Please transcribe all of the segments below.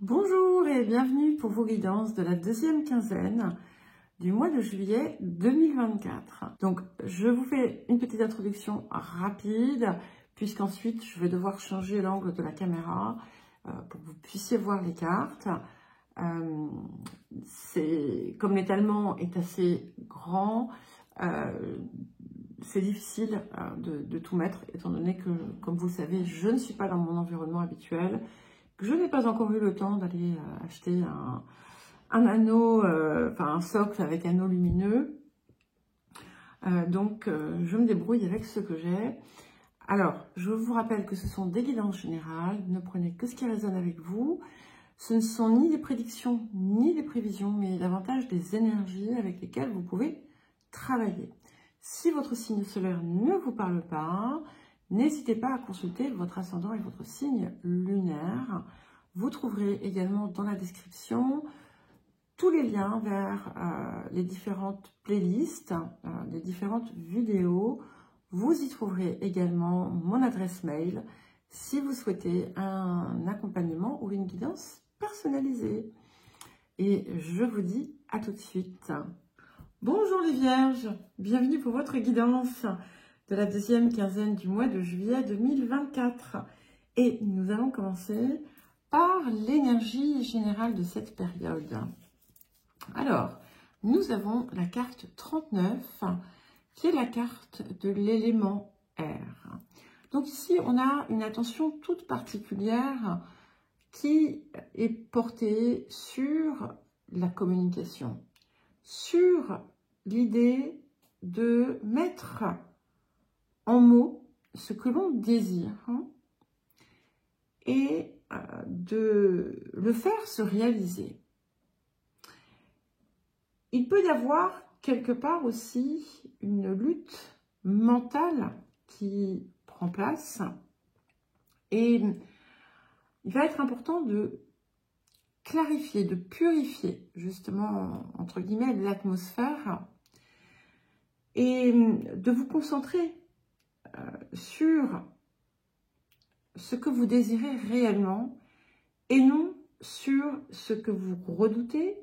Bonjour et bienvenue pour vos guidances de la deuxième quinzaine du mois de juillet 2024. Donc, je vous fais une petite introduction rapide, puisqu'ensuite, je vais devoir changer l'angle de la caméra pour que vous puissiez voir les cartes. Comme l'étalement est assez grand, c'est difficile de tout mettre, étant donné que, comme vous le savez, je ne suis pas dans mon environnement habituel. Je n'ai pas encore eu le temps d'aller acheter un anneau, un socle avec anneau lumineux. Donc, je me débrouille avec ce que j'ai. Alors, je vous rappelle que ce sont des guidances générales. Ne prenez que ce qui résonne avec vous. Ce ne sont ni des prédictions, ni des prévisions, mais davantage des énergies avec lesquelles vous pouvez travailler. Si votre signe solaire ne vous parle pas, n'hésitez pas à consulter votre ascendant et votre signe lunaire. Vous trouverez également dans la description tous les liens vers les différentes playlists, les différentes vidéos. Vous y trouverez également mon adresse mail si vous souhaitez un accompagnement ou une guidance personnalisée. Et je vous dis à tout de suite. Bonjour les vierges, bienvenue pour votre guidance de la deuxième quinzaine du mois de juillet 2024. Et nous allons commencer par l'énergie générale de cette période. Alors, nous avons la carte 39, qui est la carte de l'élément air. Donc ici, on a une attention toute particulière qui est portée sur la communication, sur l'idée de mettre en mots ce que l'on désire et de le faire se réaliser. Il peut y avoir quelque part aussi une lutte mentale qui prend place et il va être important de clarifier, de purifier justement entre guillemets l'atmosphère et de vous concentrer sur ce que vous désirez réellement et non sur ce que vous redoutez,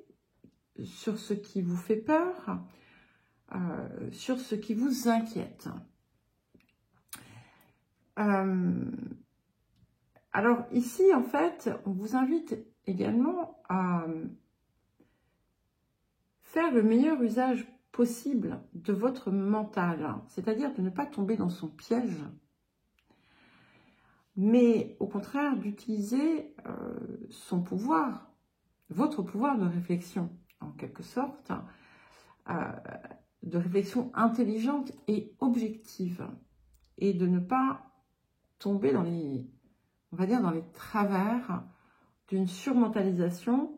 sur ce qui vous fait peur, sur ce qui vous inquiète. Alors ici, en fait, on vous invite également à faire le meilleur usage possible de votre mental, c'est-à-dire de ne pas tomber dans son piège, mais au contraire d'utiliser son pouvoir, votre pouvoir de réflexion, en quelque sorte, de réflexion intelligente et objective, et de ne pas tomber dans les, on va dire, dans les travers d'une surmentalisation.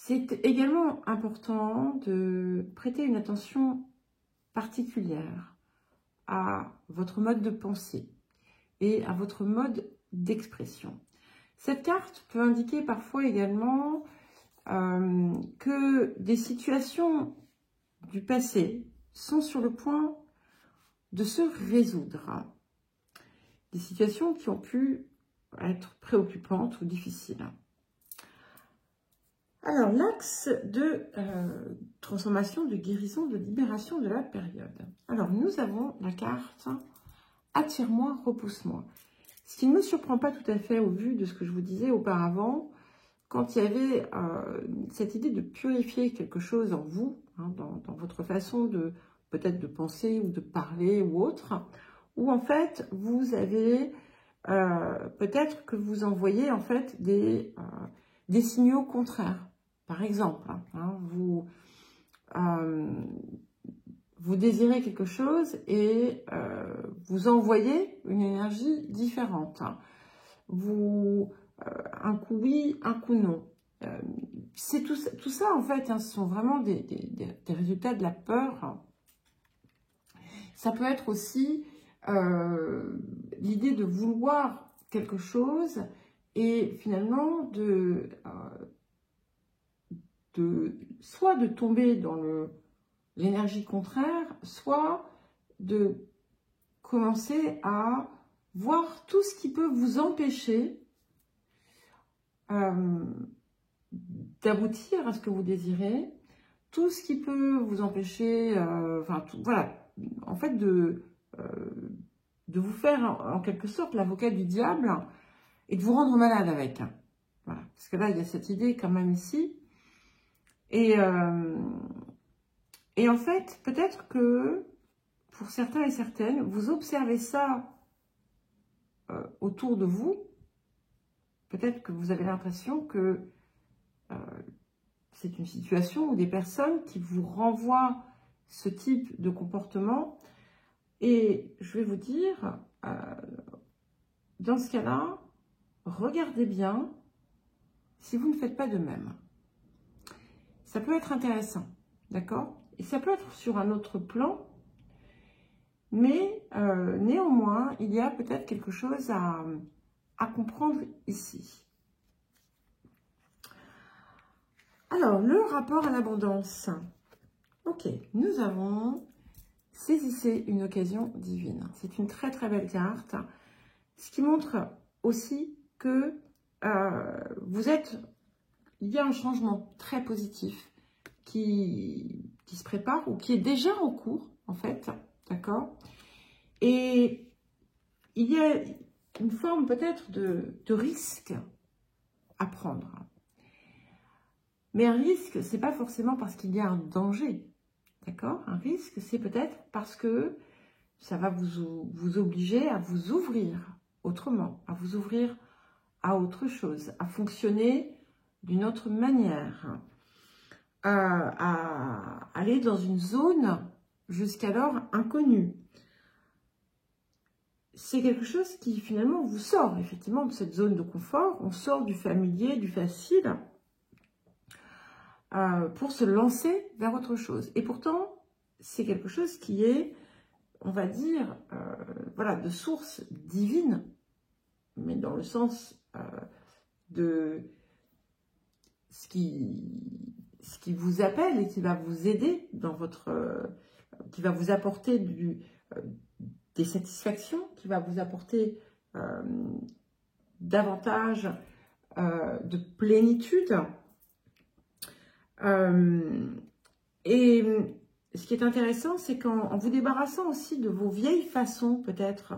C'est également important de prêter une attention particulière à votre mode de pensée et à votre mode d'expression. Cette carte peut indiquer parfois également que des situations du passé sont sur le point de se résoudre. Des situations qui ont pu être préoccupantes ou difficiles. Alors, l'axe de transformation, de guérison, de libération de la période. Alors, nous avons la carte « Attire-moi, repousse-moi ». Ce qui ne me surprend pas tout à fait au vu de ce que je vous disais auparavant, quand il y avait cette idée de purifier quelque chose en vous, dans votre façon de peut-être de penser ou de parler ou autre, où en fait vous avez peut-être que vous envoyez en fait des signaux contraires. Par exemple, vous désirez quelque chose et vous envoyez une énergie différente. Un coup oui, un coup non. C'est tout ça en fait, ce sont vraiment des résultats de la peur. Ça peut être aussi l'idée de vouloir quelque chose et finalement soit de tomber dans l'énergie contraire, soit de commencer à voir tout ce qui peut vous empêcher d'aboutir à ce que vous désirez, tout ce qui peut vous empêcher, voilà, en fait, de vous faire en quelque sorte l'avocat du diable et de vous rendre malade avec. Voilà. Parce que là, il y a cette idée quand même ici. Et en fait, peut-être que pour certains et certaines, vous observez ça autour de vous. Peut-être que vous avez l'impression que c'est une situation ou des personnes qui vous renvoient ce type de comportement. Et je vais vous dire, dans ce cas-là, regardez bien si vous ne faites pas de même. Ça peut être intéressant, d'accord? Et ça peut être sur un autre plan, mais néanmoins, il y a peut-être quelque chose à comprendre ici. Alors, le rapport à l'abondance. Ok, nous avons saisissez une occasion divine. C'est une très très belle carte, ce qui montre aussi que il y a un changement très positif qui se prépare ou qui est déjà en cours, en fait, d'accord? Et il y a une forme peut-être de risque à prendre. Mais un risque, c'est pas forcément parce qu'il y a un danger, d'accord? Un risque, c'est peut-être parce que ça va vous obliger à vous ouvrir autrement, à vous ouvrir à autre chose, à fonctionner d'une autre manière, à aller dans une zone jusqu'alors inconnue. C'est quelque chose qui finalement vous sort effectivement de cette zone de confort, on sort du familier, du facile, pour se lancer vers autre chose. Et pourtant, c'est quelque chose qui est, on va dire, voilà, de source divine, mais dans le sens de ce qui vous appelle et qui va vous aider dans votre, qui va vous apporter des satisfactions, qui va vous apporter davantage de plénitude. Et ce qui est intéressant, c'est qu'en vous débarrassant aussi de vos vieilles façons peut-être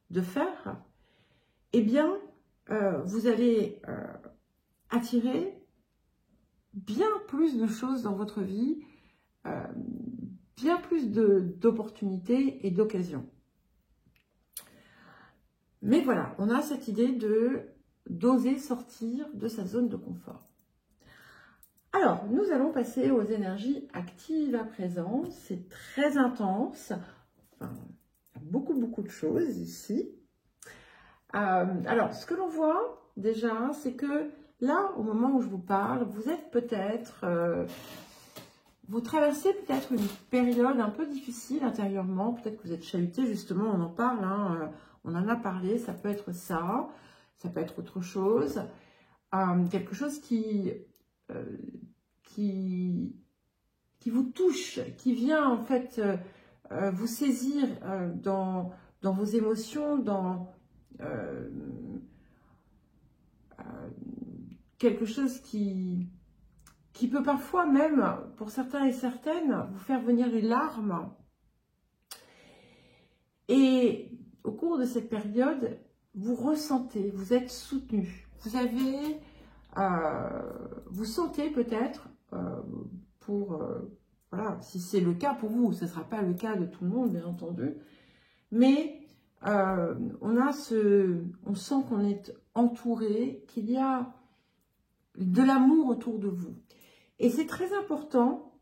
de faire, eh bien, vous allez attirer bien plus de choses dans votre vie, bien plus d'opportunités et d'occasions. Mais voilà, on a cette idée d'oser sortir de sa zone de confort. Alors, nous allons passer aux énergies actives à présent. C'est très intense. Enfin, beaucoup de choses ici. Alors, ce que l'on voit déjà, c'est que là, au moment où je vous parle, vous êtes peut-être... vous traversez peut-être une période un peu difficile intérieurement. Peut-être que vous êtes chahuté, justement, on en parle. Hein, on en a parlé, ça peut être ça. Ça peut être autre chose. Quelque chose qui vous touche, qui vient en fait vous saisir dans vos émotions, dans quelque chose qui peut parfois même, pour certains et certaines, vous faire venir les larmes. Et au cours de cette période, vous ressentez, vous êtes soutenu. Vous avez, vous sentez peut-être, voilà, si c'est le cas pour vous, ce ne sera pas le cas de tout le monde, bien entendu, mais on sent qu'on est entouré, qu'il y a de l'amour autour de vous. Et c'est très important,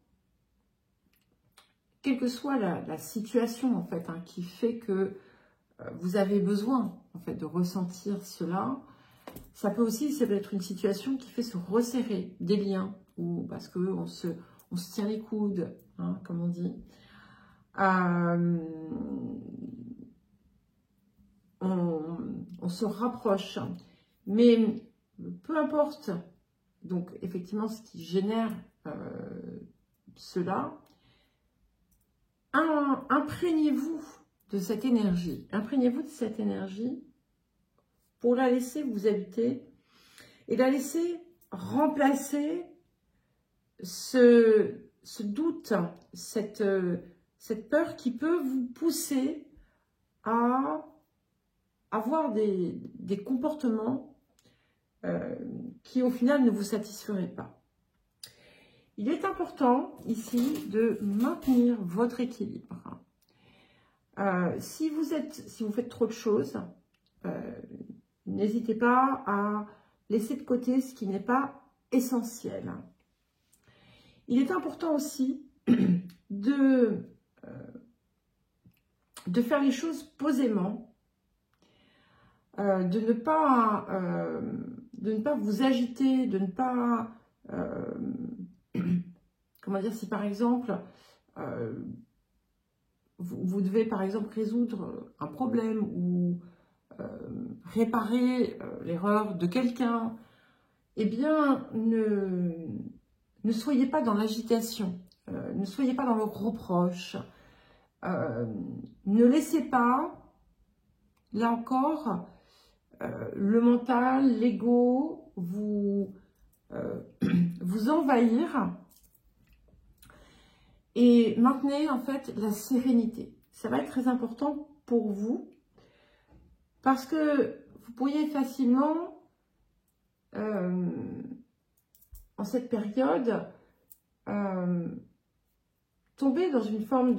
quelle que soit la situation en fait, hein, qui fait que vous avez besoin en fait de ressentir cela. Ça peut être une situation qui fait se resserrer des liens, ou parce qu'on se tient les coudes, hein, comme on dit. On se rapproche. Mais peu importe, donc effectivement, ce qui génère cela, imprégnez-vous de cette énergie. Imprégnez-vous de cette énergie pour la laisser vous habiter et la laisser remplacer ce doute, cette peur qui peut vous pousser à avoir des comportements qui au final ne vous satisferaient pas. Il est important ici de maintenir votre équilibre. Si vous faites trop de choses, n'hésitez pas à laisser de côté ce qui n'est pas essentiel. Il est important aussi de faire les choses posément, de ne pas vous agiter, de ne pas... comment dire, si par exemple, vous devez par exemple résoudre un problème ou réparer l'erreur de quelqu'un, eh bien, ne soyez pas dans l'agitation, ne soyez pas dans le reproche, ne laissez pas, là encore, le mental, l'ego vous envahir, et maintenez en fait la sérénité. Ça va être très important pour vous parce que vous pourriez facilement en cette période tomber dans une forme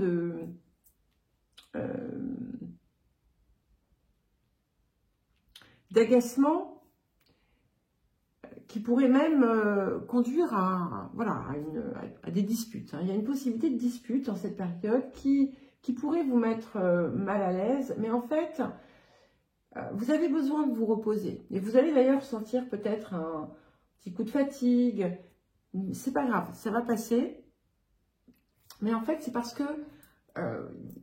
d'agacement qui pourrait même conduire à des disputes. Il y a une possibilité de dispute en cette période qui pourrait vous mettre mal à l'aise, mais en fait, vous avez besoin de vous reposer. Et vous allez d'ailleurs sentir peut-être un petit coup de fatigue. C'est pas grave, ça va passer. Mais en fait, c'est parce que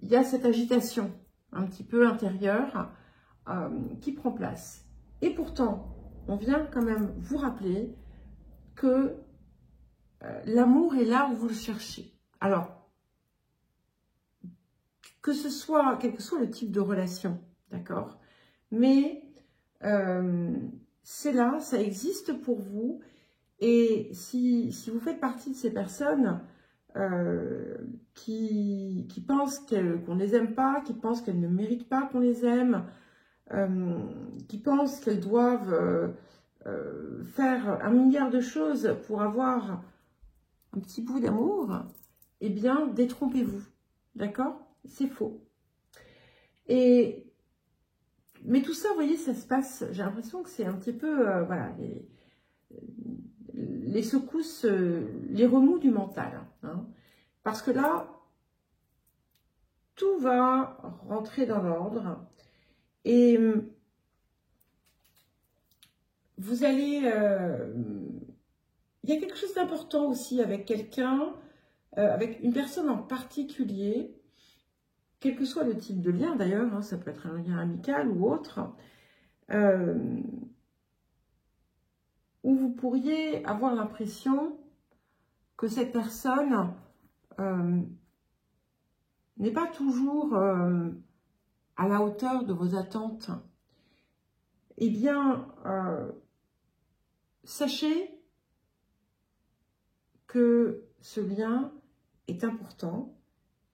il y a cette agitation un petit peu intérieure qui prend place. Et pourtant, on vient quand même vous rappeler que l'amour est là où vous le cherchez. Alors, quel que soit le type de relation, d'accord? Mais c'est là, ça existe pour vous. Et si vous faites partie de ces personnes qui pensent qu'on ne les aime pas, qui pensent qu'elles ne méritent pas qu'on les aime, qui pensent qu'elles doivent faire 1 milliard de choses pour avoir un petit bout d'amour, eh bien, détrompez-vous, d'accord? C'est faux. Mais tout ça, vous voyez, ça se passe, j'ai l'impression que c'est un petit peu, voilà, les secousses, les remous du mental, hein, parce que là, tout va rentrer dans l'ordre, et vous allez... il y a quelque chose d'important aussi avec quelqu'un, avec une personne en particulier, quel que soit le type de lien d'ailleurs, hein, ça peut être un lien amical ou autre, où vous pourriez avoir l'impression que cette personne n'est pas toujours à la hauteur de vos attentes. Eh bien, sachez que ce lien est important,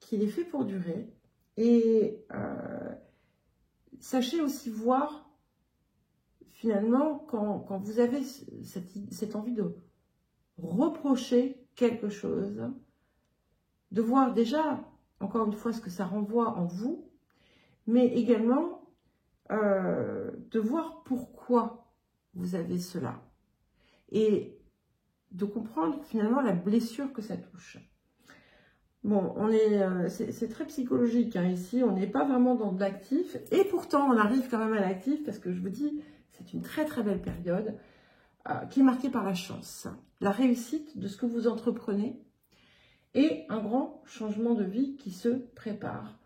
qu'il est fait pour durer, et sachez aussi voir, finalement, quand vous avez cette envie de reprocher quelque chose, de voir déjà, encore une fois, ce que ça renvoie en vous, mais également de voir pourquoi vous avez cela, et de comprendre finalement la blessure que ça touche. Bon, c'est très psychologique, hein, ici, on n'est pas vraiment dans de l'actif, et pourtant on arrive quand même à l'actif, parce que je vous dis, c'est une très très belle période qui est marquée par la chance, la réussite de ce que vous entreprenez, et un grand changement de vie qui se prépare.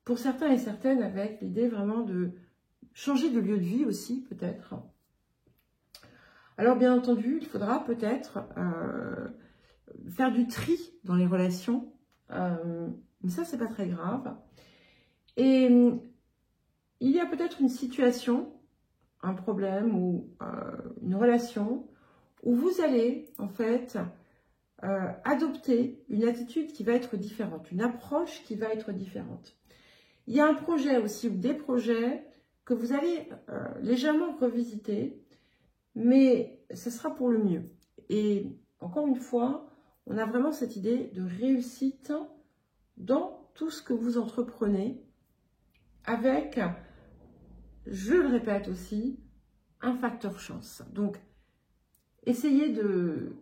Pour certains et certaines, avec l'idée vraiment de changer de lieu de vie aussi, peut-être. Alors, bien entendu, il faudra peut-être faire du tri dans les relations. Mais ça, c'est pas très grave. Et il y a peut-être une situation un problème ou une relation où vous allez en fait adopter une attitude qui va être différente, une approche qui va être différente. Il y a un projet aussi ou des projets que vous allez légèrement revisiter, mais ce sera pour le mieux. Et encore une fois, on a vraiment cette idée de réussite dans tout ce que vous entreprenez avec, je le répète aussi, un facteur chance. Donc, essayez de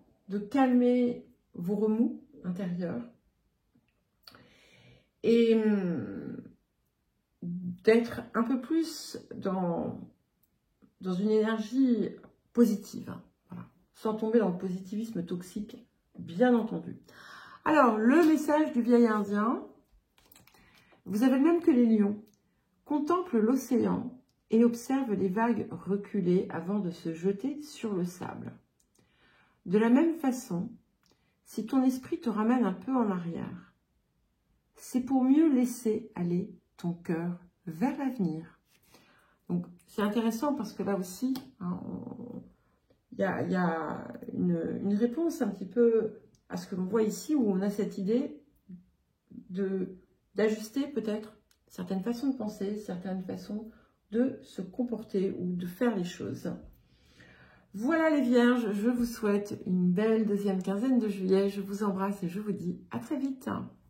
calmer vos remous intérieurs et d'être un peu plus dans une énergie positive, voilà, sans tomber dans le positivisme toxique, bien entendu. Alors, le message du vieil indien, vous avez le même que les lions. Contemple l'océan et observe les vagues reculer avant de se jeter sur le sable. De la même façon, si ton esprit te ramène un peu en arrière, c'est pour mieux laisser aller ton cœur vers l'avenir. Donc, c'est intéressant parce que là aussi, hein, il y a une réponse un petit peu à ce que l'on voit ici, où on a cette idée d'ajuster peut-être certaines façons de penser, certaines façons de se comporter ou de faire les choses. Voilà les vierges, je vous souhaite une belle deuxième quinzaine de juillet. Je vous embrasse et je vous dis à très vite.